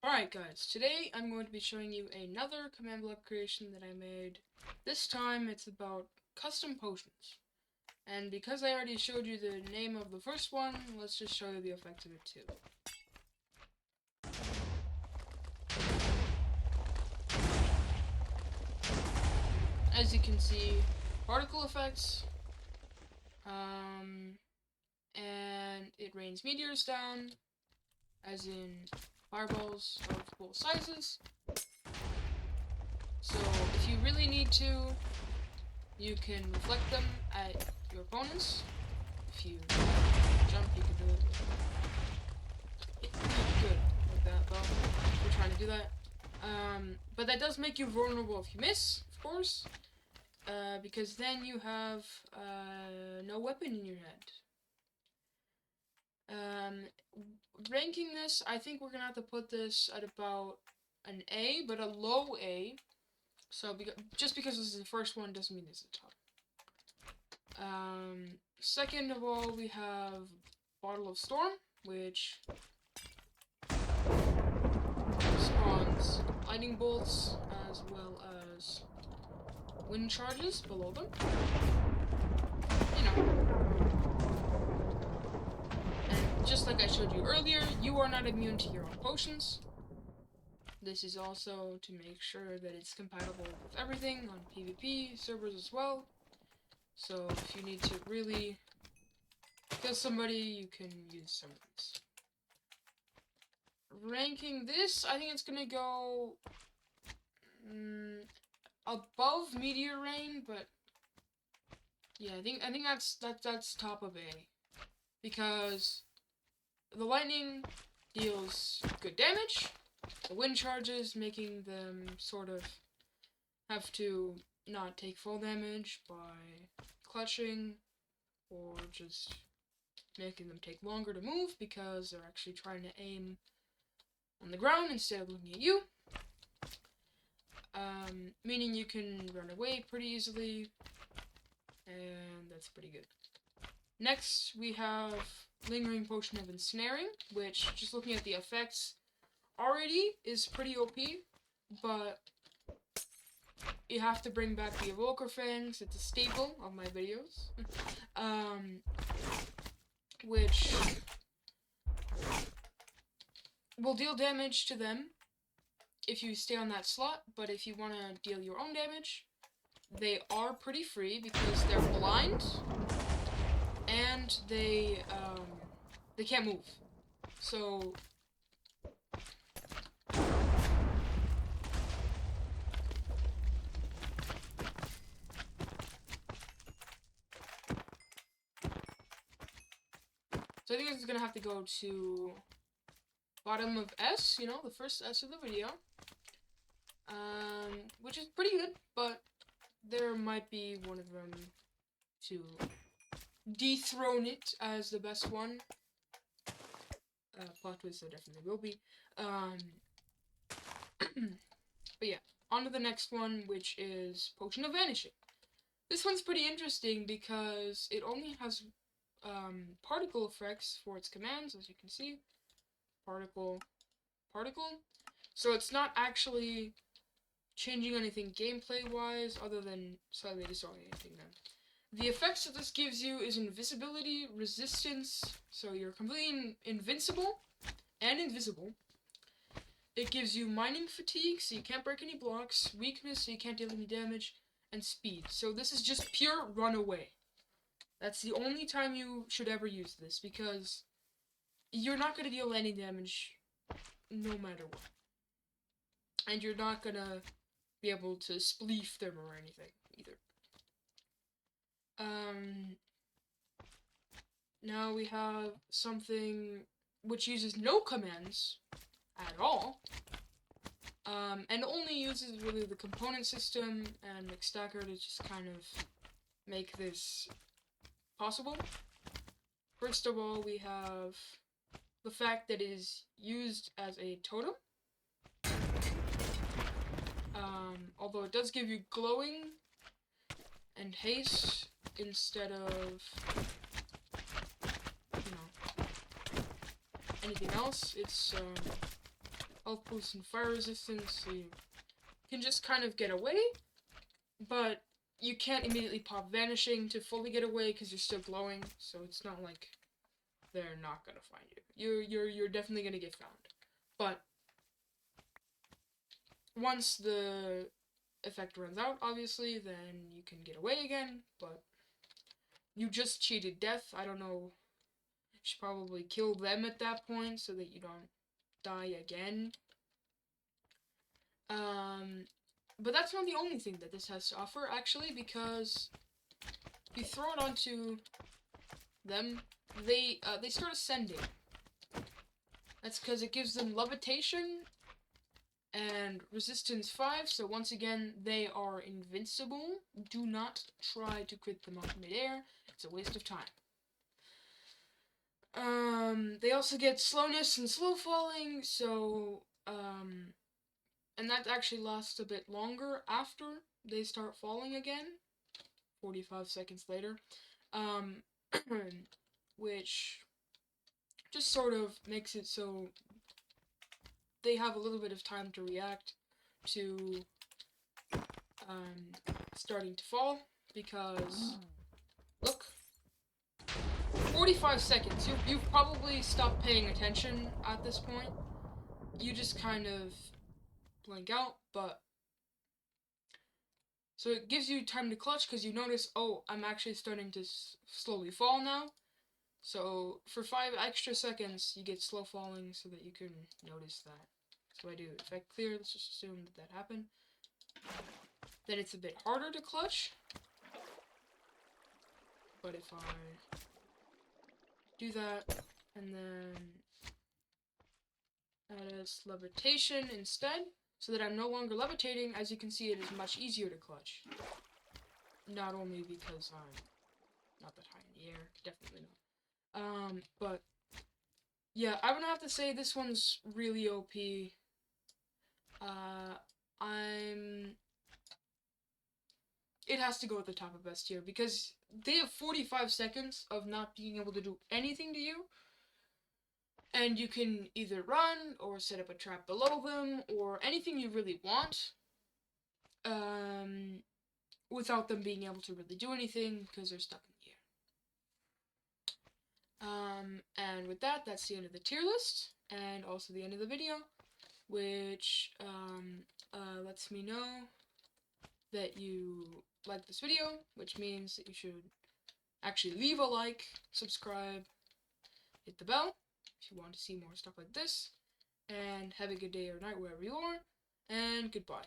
Alright guys, today I'm going to be showing you another command block creation that I made. This time it's about custom potions. And because I already showed you the name of the first one, let's just show you the effects of it too. As you can see, particle effects, and it rains meteors down, as in fireballs of both sizes. So if you really need to, you can reflect them at your opponents. If you jump, you can do it. Good like that, though. We're trying to do that. But that does make you vulnerable if you miss, of course. Because then you have no weapon in your hand. Ranking this, I think we're gonna have to put this at about an A, but a low A. So just because this is the first one doesn't mean it's the top. Second of all, we have Bottle of Storm, which spawns lightning bolts as well as wind charges below them. You know. And just like I showed you earlier, you are not immune to your own potions. This is also to make sure that it's compatible with everything on PvP servers as well. So if you need to really kill somebody, you can use some of these. Ranking this, I think it's gonna go above Meteor Rain, but yeah, I think that's top of A, because the lightning deals good damage. The wind charges, making them sort of have to not take full damage by clutching, or just making them take longer to move because they're actually trying to aim on the ground instead of looking at you. Meaning you can run away pretty easily, and that's pretty good. Next, we have Lingering Potion of Ensnaring, which, just looking at the effects, already is pretty OP, but you have to bring back the Evoker Fangs. It's a staple of my videos. Which will deal damage to them if you stay on that slot, but if you want to deal your own damage, they are pretty free because they're blind and they can't move. So I think it's gonna have to go to bottom of S, you know, the first S of the video. Which is pretty good, but there might be one of them to dethrone it as the best one. Plot twist, there definitely will be. But yeah, on to the next one, which is Potion of Vanishing. This one's pretty interesting because it only has particle effects for its commands, as you can see. Particle. So it's not actually changing anything gameplay-wise, other than slightly disorienting them. The effects that this gives you is invisibility, resistance, so you're completely invincible and invisible. It gives you mining fatigue, so you can't break any blocks, weakness, so you can't deal any damage, and speed. So this is just pure runaway. That's the only time you should ever use this, because you're not going to deal any damage no matter what. And you're not going to be able to spleef them or anything, either. Now we have something which uses no commands at all, and only uses really the component system and McStacker to just kind of make this possible. First of all, we have the fact that it is used as a totem. Although it does give you glowing and haste instead of, you know, anything else. It's health boost and fire resistance, so you can just kind of get away, but you can't immediately pop vanishing to fully get away because you're still glowing, so it's not like they're not gonna find you. You're definitely gonna get found. But once the effect runs out, obviously, then you can get away again, but you just cheated death. I don't know. You should probably kill them at that point so that you don't die again. But that's not the only thing that this has to offer, actually, because if you throw it onto them, they start ascending. That's because it gives them levitation and resistance 5, so once again, they are invincible. Do not try to crit them off midair. It's a waste of time. They also get slowness and slow falling, so, and that actually lasts a bit longer after they start falling again, 45 seconds later, which just sort of makes it so they have a little bit of time to react to starting to fall, because, look, 45 seconds. You've probably stopped paying attention at this point. You just kind of blank out, but so it gives you time to clutch because you notice, oh, I'm actually starting to slowly fall now. So for 5 extra seconds, you get slow falling so that you can notice that. So I do effect clear. Let's just assume that that happened. Then it's a bit harder to clutch. But if I do that and then add as levitation instead, so that I'm no longer levitating, as you can see, it is much easier to clutch. Not only because I'm not that high in the air, definitely not. But yeah, I'm gonna have to say this one's really OP. It has to go at the top of S tier because they have 45 seconds of not being able to do anything to you. And you can either run, or set up a trap below them, or anything you really want. Without them being able to really do anything, because they're stuck in the air. And with that, that's the end of the tier list, and also the end of the video, which, lets me know that you like this video, which means that you should actually leave a like, subscribe, hit the bell, if you want to see more stuff like this, and have a good day or night wherever you are, and goodbye.